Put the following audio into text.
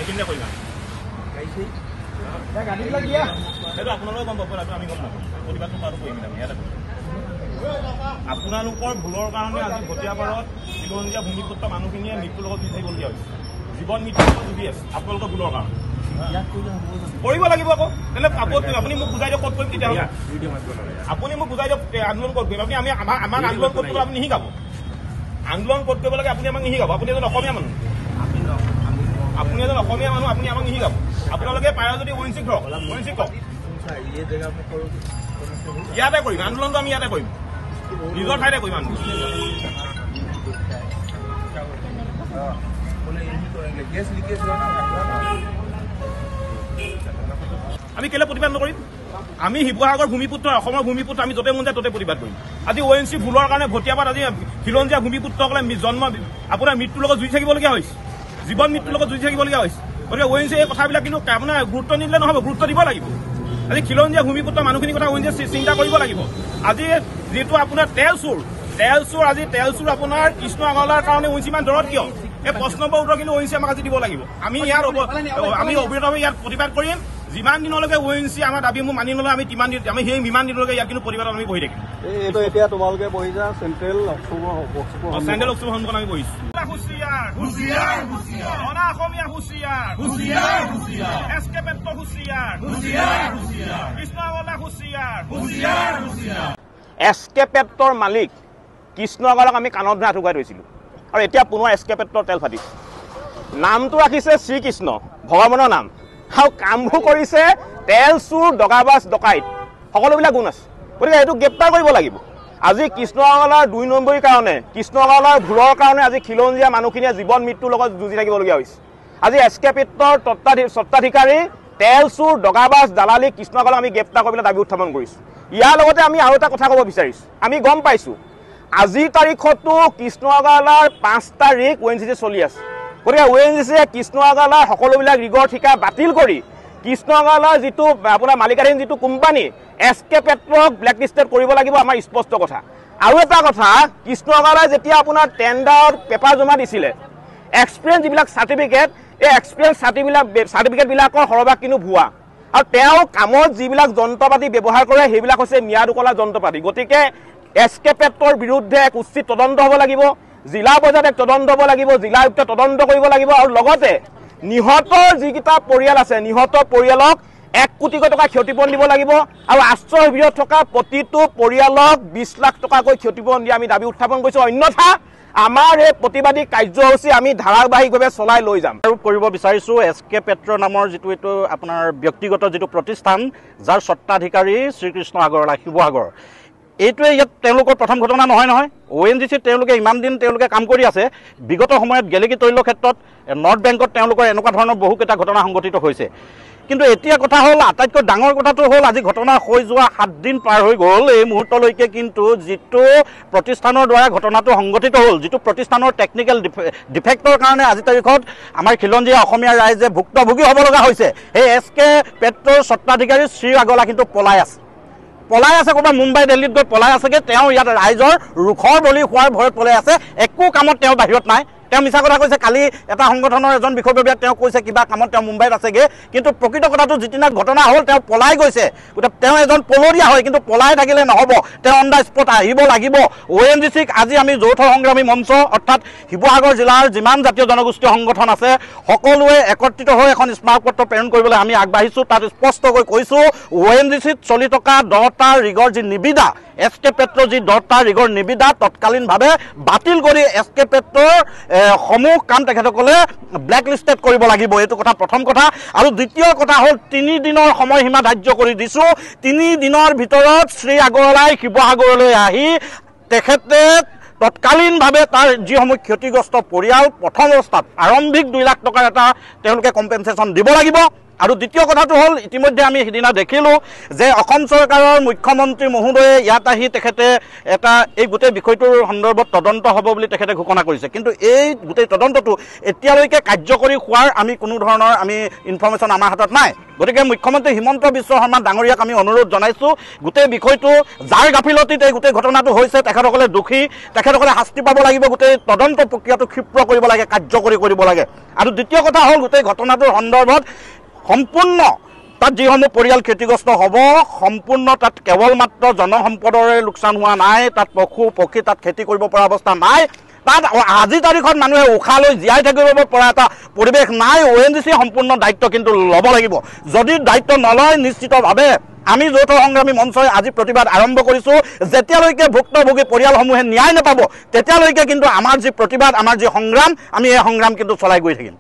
এইখিনিতে কৰিম সেইটো আপোনালোকে গম পাব আমি গম নাপাওঁ প্ৰতিবাদটো কৰাটো কৰিম আমি ইয়াতে আপোনালোকৰ ভুলৰ কাৰণে আজি ভটিয়াপাৰত খিলঞ্জীয়া ভূমিপুত্ৰ মানুহখিনিয়ে মৃত্যুৰ লগত যুঁজ থাকিবলগীয়া হৈছে জীৱন মৃত্যুৰ লগত যুঁজি আছে আপোনালোকৰ ভুলৰ কাৰণে কৰিব লাগিব আকৌ তেনে আপুনি মোক বুজাই দিয়ক ক'ত কৰিম তেতিয়াহ'লে আপুনি মোক বুজাই দিয়ক আন্দোলন ক'ত কৰিম আপুনি আমি আমাক আন্দোলন ক'ত কৰিব আপুনি নিশিকাব আন্দোলন ক'ত কৰিব লাগে আপুনি আমাক নিশিকাব আপুনি এজন অসমীয়া মানুহ আপুনি এজন অসমীয়া মানুহ আপুনি আমাক নিশিকাব আপোনালোকে পাৰে যদি ৱিনচিক ধৰক ৱিনচিক কওক ইয়াতে কৰিম আন্দোলনটো আমি ইয়াতে কৰিম নিজৰ ঠাইতে কৰিম আন্দোলন আমি কেলে প্ৰতিবাদ নকৰিম আমি শিৱসাগৰ ভূমিপুত্ৰ অসমৰ ভূমিপুত্ৰ আমি য'তে মন যায় ত'তে প্ৰতিবাদ কৰিম আজি ONC ভুলৰ কাৰণে ভটিয়াপাত আজি খিলঞ্জীয়া ভূমিপুত্ৰসকলে জন্ম আপোনাৰ মৃত্যুৰ লগত যুঁজি থাকিবলগীয়া হৈছে জীৱন মৃত্যুৰ লগত যুঁজি থাকিবলগীয়া হৈছে গতিকে ONC এই কথাবিলাক কিন্তু আপোনাৰ গুৰুত্ব নিদিলে নহ'ব গুৰুত্ব দিব লাগিব আজি খিলঞ্জীয়া ভূমিপুত্ৰ মানুহখিনিৰ কথা ONC চিন্তা কৰিব লাগিব আজি যিটো আপোনাৰ তেল চুৰ আজি তেল চুৰ আপোনাৰ কৃষ্ণ আগৰৱালাৰ কাৰণে ONC ইমান দৰত কিয় এই প্ৰশ্নৰ উত্তৰ কিন্তু ONC আমাক আজি দিব লাগিব আমি ইয়াত আমি অবিৰতভাৱে ইয়াত প্ৰতিবাদ কৰিম যিমান দিনলৈকে ONC আমাৰ দাবীসমূহ মানি নলয় আমি সেই সিমান দিনলৈকে ইয়াত কিন্তু প্ৰতিবাদত আমি বহি থাকিম এইটো এতিয়া তোমালোকে বহিছা চেণ্ট্ৰেল অক্টোবৰ সন্মুখত আমি বহিছো অসমীয়া হুঁচিয়াৰ SK পেট্ৰ হুঁচিয়াৰ কৃষ্ণ আগৰৱালা হুঁচিয়াৰ SK পেট্ৰৰ মালিক কৃষ্ণ আগৰৱালাক আমি কাণত ধৰি আঁঠুকাই থৈছিলো আৰু এতিয়া পুনৰ SK পেট্ৰৰ তেল ফাটিছে নামটো ৰাখিছে শ্ৰীকৃষ্ণ ভগৱানৰ নাম আৰু কামবোৰ কৰিছে তেল চুৰ দগাবাজ ডকাইত সকলোবিলাক গুণ আছে গতিকে এইটো গ্ৰেপ্তাৰ কৰিব লাগিব আজি কৃষ্ণ আগৰৱালাৰ 2 নম্বৰীৰ কাৰণে কৃষ্ণ আগৰৱালাৰ ভুলৰ কাৰণে আজি খিলঞ্জীয়া মানুহখিনিয়ে জীৱন মৃত্যুৰ লগত যুঁজি থাকিবলগীয়া হৈছে আজি SK পেট্ৰৰ স্বত্বাধিকাৰী তেল চুৰ দগাবাজ দালালি কৃষ্ণ আগৰৱালাক আমি গ্ৰেপ্তাৰ কৰিবলৈ দাবী উত্থাপন কৰিছোঁ ইয়াৰ লগতে আমি আৰু এটা কথা ক'ব বিচাৰিছোঁ আমি গম পাইছোঁ আজিৰ তাৰিখতো কৃষ্ণ আগৰৱালাৰ 5টা ৰিগ ONGC চলি আছে গতিকে ONGCয়ে কৃষ্ণ আগৰৱালাৰ সকলোবিলাক ৰিগৰ ঠিকা বাতিল কৰি কৃষ্ণ আগৰৱালাৰ যিটো আপোনাৰ মালিকাধীন যিটো কোম্পানী SK পেট্ৰক ব্লেকলিষ্টেড কৰিব লাগিব আমাৰ স্পষ্ট কথা আৰু এটা কথা কৃষ্ণ আগৰৱালাই যেতিয়া আপোনাৰ টেণ্ডাৰত পেপাৰ জমা দিছিলে এক্সপিৰিয়েঞ্চ যিবিলাক চাৰ্টিফিকেট এই এক্সপিৰিয়েঞ্চ চাৰ্টিফিকেটবিলাকৰ সৰহভাগ কিন্তু ভুৱা আৰু তেওঁ কামত যিবিলাক যন্ত্ৰপাতি ব্যৱহাৰ কৰে সেইবিলাক হৈছে ম্যাদ উকলা যন্ত্ৰপাতি গতিকে SK পেট্ৰৰ বিৰুদ্ধে এক উচিত তদন্ত হ'ব লাগিব জিলা পৰ্যায়ত এক তদন্ত হ'ব লাগিব জিলা আয়ুক্ত তদন্ত কৰিব লাগিব আৰু লগতে নিহতৰ যিকেইটা পৰিয়াল আছে নিহতৰ পৰিয়ালক 1 কোটি টকা ক্ষতিপূৰণ দিব লাগিব আৰু আশ্ৰয় শিবিৰত থকা প্ৰতিটো পৰিয়ালক 20 লাখ টকাকৈ ক্ষতিপূৰণ দিয়া আমি দাবী উত্থাপন কৰিছোঁ অন্যথা আমাৰ এই প্ৰতিবাদী কাৰ্যসূচী আমি ধাৰাবাহিকভাৱে চলাই লৈ যাম আৰু কৰিব বিচাৰিছোঁ SK পেট্ৰ নামৰ যিটো এইটো আপোনাৰ ব্যক্তিগত যিটো প্ৰতিষ্ঠান যাৰ স্বত্বাধিকাৰী শ্ৰীকৃষ্ণ আগৰৱালা শিৱসাগৰ এইটোৱে ইয়াত তেওঁলোকৰ প্ৰথম ঘটনা নহয় ONGC তেওঁলোকে ইমান দিন তেওঁলোকে কাম কৰি আছে বিগত সময়ত গেলেকী তৈল ক্ষেত্ৰত নৰ্থ বেংকত তেওঁলোকৰ এনেকুৱা ধৰণৰ বহুকেইটা ঘটনা সংঘটিত হৈছে কিন্তু এতিয়া কথা হ'ল আটাইতকৈ ডাঙৰ কথাটো হ'ল আজি ঘটনা হৈ যোৱা 7 দিন পাৰ হৈ গ'ল এই মুহূৰ্তলৈকে কিন্তু যিটো প্ৰতিষ্ঠানৰ দ্বাৰা ঘটনাটো সংঘটিত হ'ল যিটো প্ৰতিষ্ঠানৰ টেকনিকেল ডিফেক্টৰ কাৰণে আজি তাৰিখত আমাৰ খিলঞ্জীয়া অসমীয়া ৰাইজে ভুক্তভোগী হ'ব লগা হৈছে সেই SK পেট্ৰৰ স্বত্বাধিকাৰী শ্ৰী আগৰৱালা কিন্তু পলাই আছে ক'ৰবাত মুম্বাই দিল্লীত গৈ পলাই আছেগৈ তেওঁ ইয়াত ৰাইজৰ ৰুখৰ বলি হোৱাৰ ভয়ত পলাই আছে একো কামত তেওঁ বাহিৰত নাই তেওঁ মিছা কথা কৈছে কালি এটা সংগঠনৰ এজন বিষয়ববীয়াক তেওঁ কৈছে কিবা কামত তেওঁ মুম্বাইত আছেগৈ কিন্তু প্ৰকৃত কথাটো যিদিনা ঘটনা হ'ল তেওঁ পলাই গৈছে গতিকে তেওঁ এজন পলৰীয়া হয় কিন্তু পলাই থাকিলে নহ'ব তেওঁ অন দ্য স্পট আহিব লাগিব ONGCক আজি আমি যৌথ সংগ্ৰামী মঞ্চ অৰ্থাৎ শিৱসাগৰ জিলাৰ যিমান জাতীয় জনগোষ্ঠীয় সংগঠন আছে সকলোৱে একত্ৰিত হৈ এখন স্মাৰকপত্ৰ প্ৰেৰণ কৰিবলৈ আমি আগবাঢ়িছোঁ তাত স্পষ্টকৈ কৈছোঁ ONGCত চলি থকা 10টা ৰিগৰ যি নিবিদা SK পেট্ৰৰ যি 10টা ৰিগৰ নিবিদা তৎকালীনভাৱে বাতিল কৰি SK পেট্ৰৰ সমূহ কাম তেখেতসকলে ব্লেকলিষ্টেড কৰিব লাগিব এইটো কথা প্ৰথম কথা আৰু দ্বিতীয় কথা হ'ল 3 দিনৰ সময়সীমা ধাৰ্য কৰি দিছোঁ 3 দিনৰ ভিতৰত শ্ৰী আগৰৱালাই শিৱসাগৰলৈ আহি তেখেতে তৎকালীনভাৱে তাৰ যিসমূহ ক্ষতিগ্ৰস্ত পৰিয়াল প্ৰথম অৱস্থাত আৰম্ভিক 2 লাখ টকাৰ এটা তেওঁলোকে কম্পেনচেশ্যন দিব লাগিব আৰু দ্বিতীয় কথাটো হ'ল ইতিমধ্যে আমি সিদিনা দেখিলোঁ যে অসম চৰকাৰৰ মুখ্যমন্ত্ৰী মহোদয়ে ইয়াত আহি তেখেতে এটা এই গোটেই বিষয়টোৰ সন্দৰ্ভত তদন্ত হ'ব বুলি তেখেতে ঘোষণা কৰিছে, কিন্তু এই গোটেই তদন্তটো এতিয়ালৈকে কাৰ্যকৰী হোৱাৰ আমি কোনো ধৰণৰ ইনফৰ্মেশ্যন আমাৰ হাতত নাই। গতিকে মুখ্যমন্ত্ৰী হিমন্ত বিশ্ব শৰ্মা ডাঙৰীয়াক আমি অনুৰোধ জনাইছোঁ, গোটেই বিষয়টো যাৰ গাফিলতিত এই গোটেই ঘটনাটো হৈছে তেখেতসকলে দোষী, তেখেতসকলে শাস্তি পাব লাগিব, গোটেই তদন্ত প্ৰক্ৰিয়াটো ক্ষীপ্ৰ কৰিব লাগে, কাৰ্যকৰী কৰিব লাগে। আৰু দ্বিতীয় কথা হ'ল গোটেই ঘটনাটোৰ সন্দৰ্ভত সম্পূৰ্ণ তাত যিসমূহ পৰিয়াল ক্ষতিগ্ৰস্ত হ'ব, সম্পূৰ্ণ তাত কেৱল মাত্ৰ জনসম্পদৰে লোকচান হোৱা নাই, তাত পশু পক্ষী তাত খেতি কৰিব পৰা অৱস্থা নাই, তাত আজি তাৰিখত মানুহে উশাহ লৈ জীয়াই থাকিব পৰা এটা পৰিৱেশ নাই। ONGC সম্পূৰ্ণ দায়িত্ব কিন্তু ল'ব লাগিব। যদি দায়িত্ব নলয় নিশ্চিতভাৱে আমি যৌথ সংগ্ৰামী মঞ্চই আজি প্ৰতিবাদ আৰম্ভ কৰিছোঁ। যেতিয়ালৈকে ভুক্তভোগী পৰিয়ালসমূহে ন্যায় নাপাব তেতিয়ালৈকে কিন্তু আমাৰ যি প্ৰতিবাদ, আমাৰ যি সংগ্ৰাম, আমি এই সংগ্ৰাম কিন্তু চলাই গৈ থাকিম।